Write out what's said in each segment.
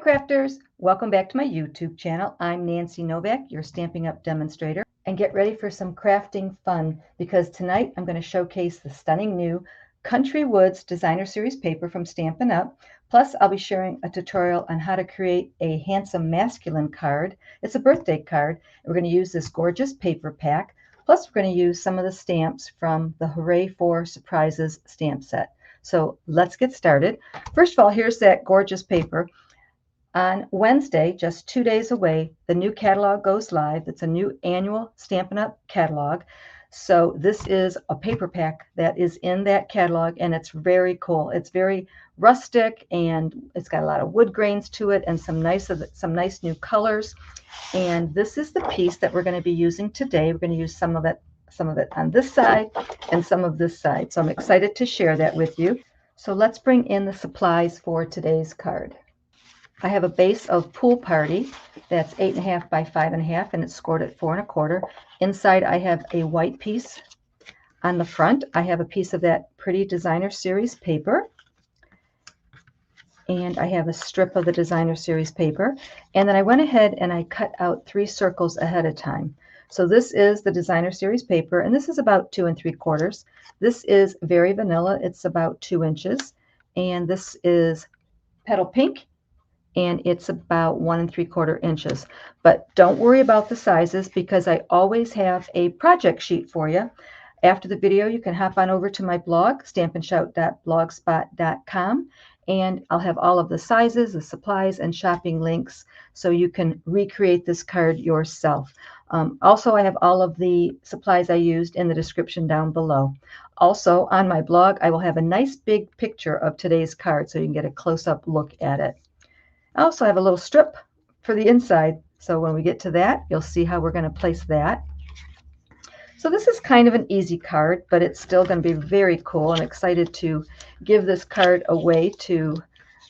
crafters, welcome back to my YouTube channel. I'm Nancy Novak, your Stampin' Up! Demonstrator, and get ready for some crafting fun because tonight I'm going to showcase the stunning new Country Woods Designer Series paper from Stampin' Up! Plus, I'll be sharing a tutorial on how to create a handsome masculine card. It's a birthday card. We're going to use this gorgeous paper pack. Plus, we're going to use some of the stamps from the Hooray for Surprises stamp set. So let's get started. First of all, here's that gorgeous paper. On Wednesday, just 2 days away, the new catalog goes live. It's a new annual Stampin' Up! Catalog. So this is a paper pack that is in that catalog, and it's very cool. It's very rustic, and it's got a lot of wood grains to it, and some nice new colors. And this is the piece that we're going to be using today. We're going to use some of it on this side and some of this side. So I'm excited to share that with you. So let's bring in the supplies for today's card. I have a base of Pool Party that's 8.5 by 5.5, and it's scored at 4 1/4. Inside I have a white piece. On the front I have a piece of that pretty Designer Series paper, and I have a strip of the Designer Series paper, and then I went ahead and I cut out 3 circles ahead of time. So this is the Designer Series paper, and this is about 2 3/4. This is very vanilla. It's about 2 inches, and this is Petal Pink, and it's about 1 3/4 inches. But don't worry about the sizes because I always have a project sheet for you. After the video, you can hop on over to my blog, stampinshout.blogspot.com, and I'll have all of the sizes, the supplies, and shopping links so you can recreate this card yourself. Also, I have all of the supplies I used in the description down below. Also, on my blog, I will have a nice big picture of today's card so you can get a close-up look at it. I also have a little strip for the inside, so when we get to that, you'll see how we're going to place that. So this is kind of an easy card, but it's still going to be very cool. I'm excited to give this card away to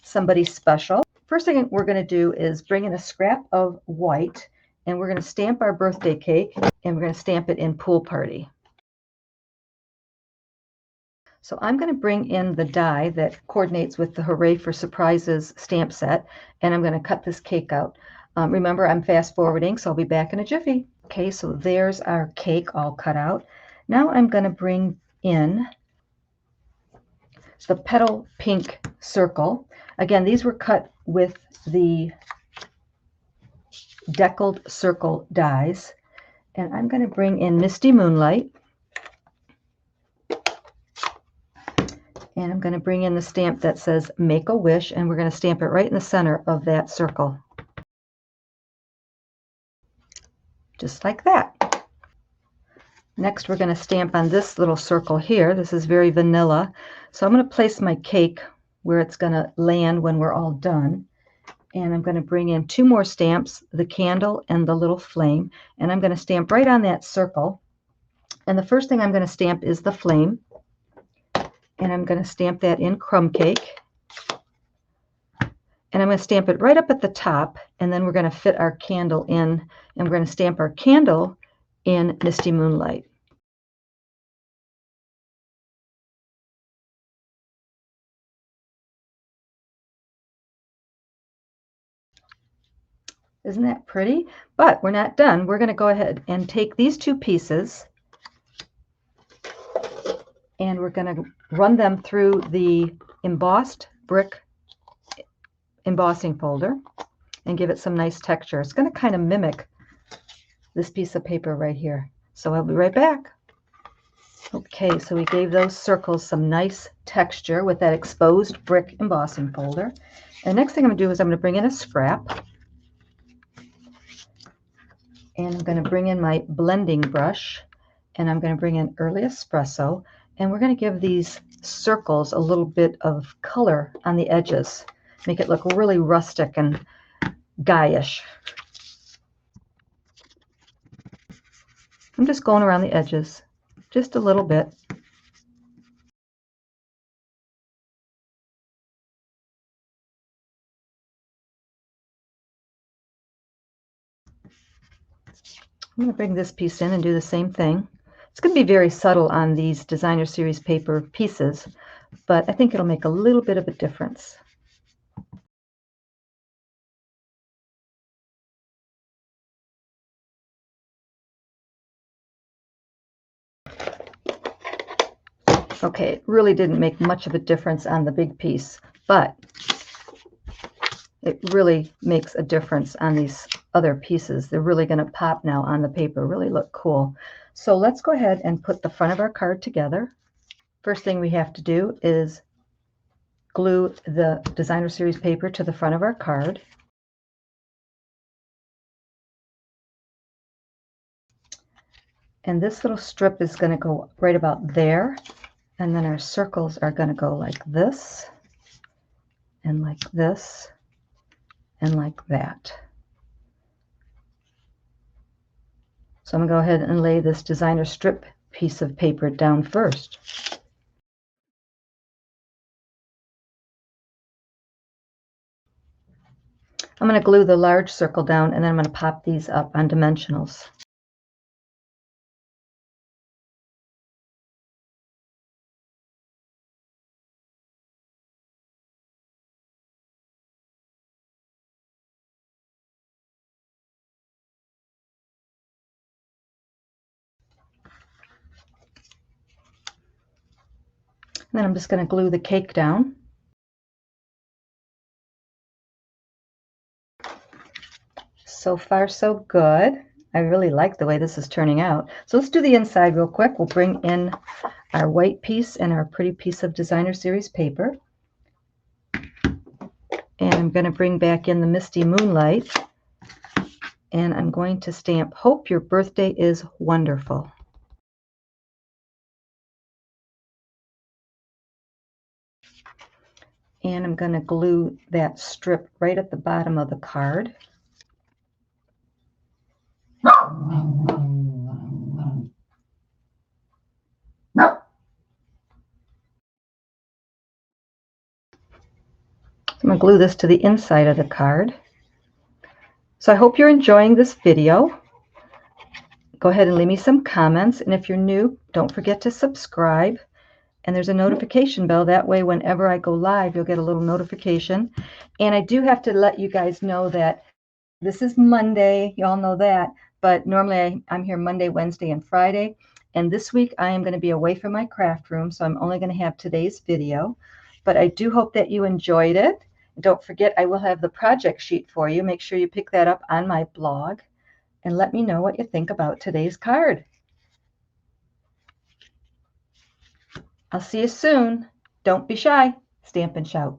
somebody special. First thing we're going to do is bring in a scrap of white, and we're going to stamp our birthday cake, and we're going to stamp it in Pool Party. So I'm going to bring in the die that coordinates with the Hooray for Surprises stamp set, and I'm going to cut this cake out. Remember, I'm fast forwarding, so I'll be back in a jiffy. Okay, so there's our cake all cut out. Now I'm going to bring in the Petal Pink circle. Again, these were cut with the deckled circle dies. And I'm going to bring in Misty Moonlight. And I'm going to bring in the stamp that says Make a Wish, and we're going to stamp it right in the center of that circle. Just like that. Next, we're going to stamp on this little circle here. This is very vanilla. So I'm going to place my cake where it's going to land when we're all done. And I'm going to bring in 2 more stamps, the candle and the little flame. And I'm going to stamp right on that circle. And the first thing I'm going to stamp is the flame. And I'm going to stamp that in Crumb Cake. And I'm going to stamp it right up at the top, and then we're going to fit our candle in, and we're going to stamp our candle in Misty Moonlight. Isn't that pretty? But we're not done. We're going to go ahead and take these 2 pieces, and we're going to run them through the embossed brick embossing folder and give it some nice texture. It's going to kind of mimic this piece of paper right here. So I'll be right back. Okay, so we gave those circles some nice texture with that exposed brick embossing folder. And the next thing I'm going to do is I'm going to bring in a scrap. And I'm going to bring in my blending brush. And I'm going to bring in Early Espresso. And we're going to give these circles a little bit of color on the edges. Make it look really rustic and guyish. I'm just going around the edges, just a little bit. I'm going to bring this piece in and do the same thing. It's going to be very subtle on these Designer Series paper pieces, but I think it'll make a little bit of a difference. Okay, it really didn't make much of a difference on the big piece, but it really makes a difference on these other pieces. They're really going to pop now on the paper, really look cool. So let's go ahead and put the front of our card together. First thing we have to do is glue the designer series paper to the front of our card. And this little strip is going to go right about there. And then our circles are going to go like this, and like this, and like that. So I'm going to go ahead and lay this designer strip piece of paper down first. I'm going to glue the large circle down, and then I'm going to pop these up on dimensionals. And then I'm just going to glue the cake down. So far, so good. I really like the way this is turning out. So let's do the inside real quick. We'll bring in our white piece and our pretty piece of designer series paper. And I'm going to bring back in the Misty Moonlight. And I'm going to stamp, "Hope your birthday is wonderful." And I'm going to glue that strip right at the bottom of the card. I'm going to glue this to the inside of the card. So I hope you're enjoying this video. Go ahead and leave me some comments. And if you're new, don't forget to subscribe. And there's a notification bell. That way, whenever I go live, you'll get a little notification. And I do have to let you guys know that this is Monday. You all know that. But normally I'm here Monday, Wednesday, and Friday. And this week I am going to be away from my craft room, so I'm only going to have today's video. But I do hope that you enjoyed it. Don't forget, I will have the project sheet for you. Make sure you pick that up on my blog. And let me know what you think about today's card. I'll see you soon. Don't be shy. Stamp and shout.